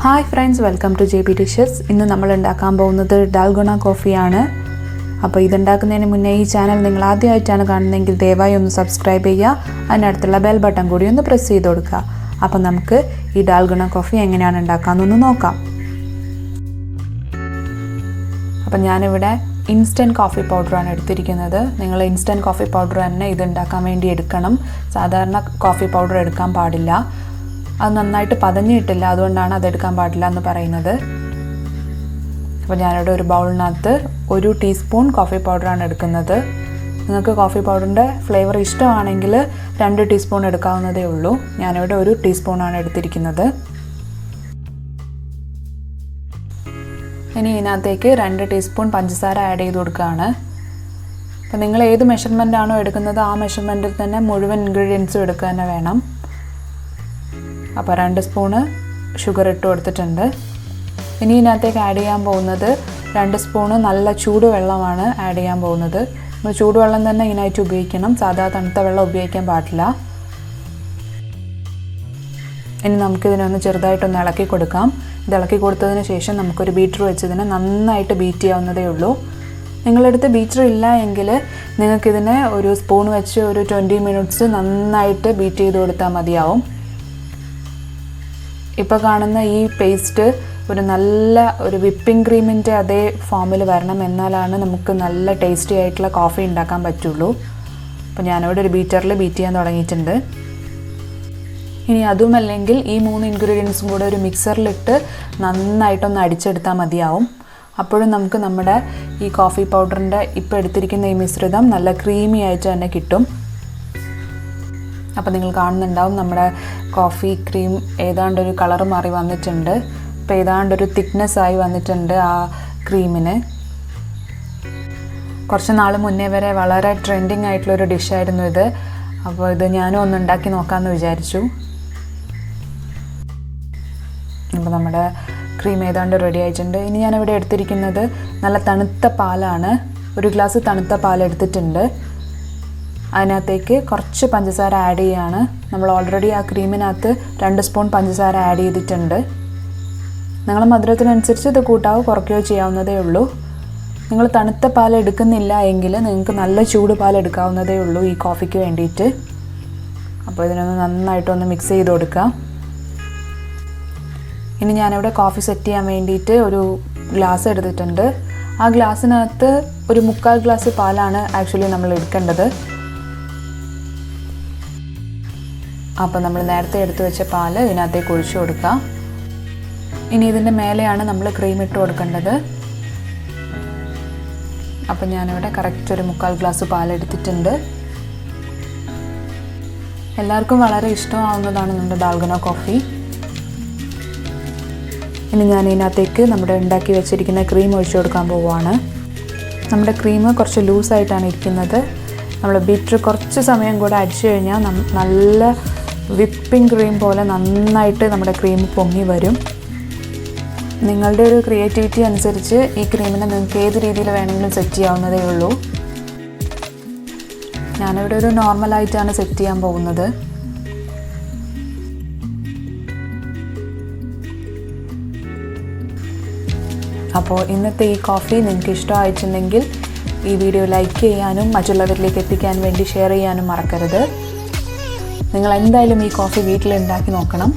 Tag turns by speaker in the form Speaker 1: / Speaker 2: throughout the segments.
Speaker 1: Hi friends, welcome to JB Dishes. ഇന്ന് നമ്മൾ ഉണ്ടാക്കാൻ പോകുന്നത് ഡാൽഗോണ കോഫിയാണ്. അപ്പോൾ ഇതുണ്ടാക്കുന്നതിന് മുന്നേ ഈ ചാനൽ നിങ്ങൾ ആദ്യമായിട്ടാണ് കാണുന്നതെങ്കിൽ ദയവായി ഒന്ന് സബ്സ്ക്രൈബ് ചെയ്യുക. അതിനടുത്തുള്ള ബെൽ ബട്ടൺ കൂടി ഒന്ന് പ്രസ് ചെയ്ത് കൊടുക്കുക. അപ്പോൾ നമുക്ക് ഈ ഡാൽഗോണ കോഫി എങ്ങനെയാണ് ഉണ്ടാക്കാമെന്നൊന്ന് നോക്കാം. അപ്പോൾ ഞാനിവിടെ ഇൻസ്റ്റൻറ്റ് കോഫി പൗഡറാണ് എടുത്തിരിക്കുന്നത്. നിങ്ങൾ ഇൻസ്റ്റൻറ്റ് കോഫി പൗഡർ തന്നെ ഇത് ഉണ്ടാക്കാൻ വേണ്ടി എടുക്കണം. സാധാരണ കോഫി പൗഡർ എടുക്കാൻ പാടില്ല. അത് നന്നായിട്ട് പതഞ്ഞിട്ടില്ല, അതുകൊണ്ടാണ് അതെടുക്കാൻ പാടില്ല എന്ന് പറയുന്നത്. അപ്പോൾ ഞാനിവിടെ ഒരു ബൗളിനകത്ത് 1 ടീസ്പൂൺ കോഫി പൗഡറാണ് എടുക്കുന്നത്. നിങ്ങൾക്ക് കോഫി പൗഡറിൻ്റെ ഫ്ലേവർ ഇഷ്ടമാണെങ്കിൽ 2 ടീസ്പൂൺ എടുക്കാവുന്നതേ ഉള്ളൂ. ഞാനിവിടെ 1 ടീസ്പൂണാണ് എടുത്തിരിക്കുന്നത്. ഇനി ഇതിനകത്തേക്ക് 2 ടീസ്പൂൺ പഞ്ചസാര ആഡ് ചെയ്ത് കൊടുക്കുകയാണ്. അപ്പോൾ നിങ്ങൾ ഏത് മെഷർമെൻ്റ് ആണോ എടുക്കുന്നത് ആ മെഷർമെൻറ്റിൽ തന്നെ മുഴുവൻ ഇൻഗ്രീഡിയൻസും എടുക്കുക തന്നെ വേണം. അപ്പോൾ 2 സ്പൂണ് ഷുഗർ ഇട്ട് കൊടുത്തിട്ടുണ്ട്. ഇനി ഇതിനകത്തേക്ക് ആഡ് ചെയ്യാൻ പോകുന്നത് 2 സ്പൂണ് നല്ല ചൂടുവെള്ളമാണ് ആഡ് ചെയ്യാൻ പോകുന്നത്. നമ്മൾ ചൂടുവെള്ളം തന്നെ ഇതിനായിട്ട് ഉപയോഗിക്കണം, സാധാ തണുത്ത വെള്ളം ഉപയോഗിക്കാൻ പാടില്ല. ഇനി നമുക്കിതിനൊന്ന് ചെറുതായിട്ടൊന്ന് ഇളക്കി കൊടുക്കാം. ഇത് ഇളക്കി കൊടുത്തതിന് ശേഷം നമുക്കൊരു ബീറ്റർ വെച്ചതിന് നന്നായിട്ട് ബീറ്റ് ചെയ്യാവുന്നതേ ഉള്ളൂ. നിങ്ങളടുത്ത് ബീറ്റർ ഇല്ല എങ്കിൽ നിങ്ങൾക്കിതിനെ ഒരു സ്പൂൺ വെച്ച് ഒരു 20 മിനിറ്റ്സ് നന്നായിട്ട് ബീറ്റ് ചെയ്ത് കൊടുത്താൽ മതിയാവും. ഇപ്പോൾ കാണുന്ന ഈ പേസ്റ്റ് നല്ല വിപ്പിംഗ് ക്രീമിൻ്റെ അതേ ഫോമിൽ വരണം, എന്നാലാണ് നമുക്ക് നല്ല ടേസ്റ്റി ആയിട്ടുള്ള കോഫി ഉണ്ടാക്കാൻ പറ്റുള്ളൂ. അപ്പോൾ ഞാനിവിടെ ഒരു ബീറ്ററിൽ ബീറ്റ് ചെയ്യാൻ തുടങ്ങിയിട്ടുണ്ട്. ഇനി അതുമല്ലെങ്കിൽ ഈ 3 ഇൻഗ്രീഡിയൻസും കൂടെ ഒരു മിക്സറിലിട്ട് നന്നായിട്ടൊന്ന് അടിച്ചെടുത്താൽ മതിയാവും. അപ്പോഴും നമുക്ക് നമ്മുടെ ഈ കോഫി പൗഡറിൻ്റെ ഇപ്പോൾ എടുത്തിരിക്കുന്ന ഈ മിശ്രിതം നല്ല ക്രീമി ആയിട്ട് തന്നെ കിട്ടും. അപ്പോൾ നിങ്ങൾ കാണുന്നുണ്ടാവും നമ്മുടെ കോഫി ക്രീം ഏതാണ്ടൊരു കളർ മാറി വന്നിട്ടുണ്ട്. ഇപ്പോൾ ഏതാണ്ടൊരു തിക്നെസ് ആയി വന്നിട്ടുണ്ട് ആ ക്രീമിന്. കുറച്ച് നാൾ മുന്നേ വരെ വളരെ ട്രെൻഡിങ് ആയിട്ടുള്ളൊരു ഡിഷായിരുന്നു ഇത്. അപ്പോൾ ഇത് ഞാനും ഒന്ന് ഉണ്ടാക്കി നോക്കാമെന്ന് വിചാരിച്ചു. അപ്പോൾ നമ്മുടെ ക്രീം ഏതാണ്ട് റെഡി ആയിട്ടുണ്ട്. ഇനി ഞാനിവിടെ എടുത്തിരിക്കുന്നത് നല്ല തണുത്ത പാലാണ്. 1 ഗ്ലാസ് തണുത്ത പാൽ എടുത്തിട്ടുണ്ട്. അതിനകത്തേക്ക് കുറച്ച് പഞ്ചസാര ആഡ് ചെയ്യുകയാണ്. നമ്മൾ ഓൾറെഡി ആ ക്രീമിനകത്ത് 2 സ്പൂൺ പഞ്ചസാര ആഡ് ചെയ്തിട്ടുണ്ട്. നിങ്ങൾ മധുരത്തിനനുസരിച്ച് ഇത് കൂട്ടാവോ കുറയ്ക്കുകയോ ചെയ്യാവുന്നതേ ഉള്ളൂ. നിങ്ങൾ തണുത്ത പാൽ എടുക്കുന്നില്ല എങ്കിൽ നിങ്ങൾക്ക് നല്ല ചൂട് പാൽ എടുക്കാവുന്നതേ ഉള്ളൂ ഈ കോഫിക്ക് വേണ്ടിയിട്ട്. അപ്പോൾ ഇതിനൊന്ന് നന്നായിട്ടൊന്ന് മിക്സ് ചെയ്ത് കൊടുക്കാം. ഇനി ഞാനിവിടെ കോഫി സെറ്റ് ചെയ്യാൻ വേണ്ടിയിട്ട് ഒരു ഗ്ലാസ് എടുത്തിട്ടുണ്ട്. ആ ഗ്ലാസ്സിനകത്ത് ഒരു 3/4 ഗ്ലാസ് പാലാണ് ആക്ച്വലി നമ്മൾ എടുക്കേണ്ടത്. അപ്പോൾ നമ്മൾ നേരത്തെ എടുത്തു വെച്ച പാൽ ഇതിനകത്തേക്ക് ഒഴിച്ചു കൊടുക്കാം. ഇനി ഇതിൻ്റെ മേലെയാണ് നമ്മൾ ക്രീം ഇട്ട് കൊടുക്കേണ്ടത്. അപ്പോൾ ഞാനിവിടെ കറക്റ്റ് ഒരു 3/4 ഗ്ലാസ് പാൽ എടുത്തിട്ടുണ്ട്. എല്ലാവർക്കും വളരെ ഇഷ്ടമാവുന്നതാണ് നമ്മുടെ ഡാൽഗോണ കോഫി. ഇനി ഞാൻ ഇതിനകത്തേക്ക് നമ്മുടെ ഉണ്ടാക്കി വെച്ചിരിക്കുന്ന ക്രീം ഒഴിച്ചു കൊടുക്കാൻ പോവുകയാണ്. നമ്മുടെ ക്രീം കുറച്ച് ലൂസായിട്ടാണ് ഇരിക്കുന്നത്. നമ്മൾ ബീറ്റർ കുറച്ച് സമയം കൂടെ അടിച്ചു കഴിഞ്ഞാൽ നല്ല വിപ്പിംഗ് ക്രീം പോലെ നന്നായിട്ട് നമ്മുടെ ക്രീം പൊങ്ങി വരും. നിങ്ങളുടെ ഒരു ക്രിയേറ്റിവിറ്റി അനുസരിച്ച് ഈ ക്രീമിനെ നിങ്ങൾക്ക് ഏത് രീതിയിൽ വേണമെങ്കിലും സെറ്റ് ചെയ്യാവുന്നതേ ഉള്ളൂ. ഞാനിവിടെ ഒരു നോർമലായിട്ടാണ് സെറ്റ് ചെയ്യാൻ പോകുന്നത്. അപ്പോൾ ഇന്നത്തെ ഈ കോഫി നിങ്ങൾക്ക് ഇഷ്ടമായിട്ടുണ്ടെങ്കിൽ ഈ വീഡിയോ ലൈക്ക് ചെയ്യാനും മറ്റുള്ളവരിലേക്ക് എത്തിക്കാൻ വേണ്ടി ഷെയർ ചെയ്യാനും മറക്കരുത്. നിങ്ങൾ എന്തായാലും ഈ കോഫി വീട്ടിലുണ്ടാക്കി നോക്കണം.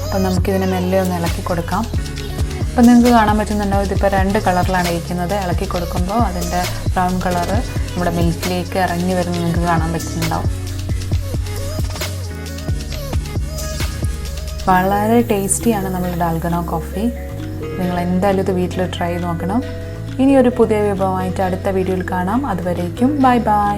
Speaker 1: അപ്പോൾ നമുക്കിതിനെ മെല്ലെ ഒന്ന് ഇളക്കി കൊടുക്കാം. അപ്പോൾ നിങ്ങൾക്ക് കാണാൻ പറ്റുന്നുണ്ടാവും ഇതിപ്പോൾ 2 കളറിലാണ് ഇരിക്കുന്നത്. ഇളക്കി കൊടുക്കുമ്പോൾ അതിൻ്റെ ബ്രൗൺ കളറ് നമ്മുടെ മിൽക്കിലേക്ക് ഇറങ്ങി വരുന്നത് നിങ്ങൾക്ക് കാണാൻ പറ്റുന്നുണ്ടാവും. വളരെ ടേസ്റ്റിയാണ് നമ്മുടെ ഡാൽഗോണ കോഫി. നിങ്ങൾ എന്തായാലും ഇത് വീട്ടിൽ ട്രൈ നോക്കണം. ഇനി ഒരു പുതിയ വിഭവമായിട്ട് അടുത്ത വീഡിയോയിൽ കാണാം. അതുവരേക്കും ബൈ ബൈ.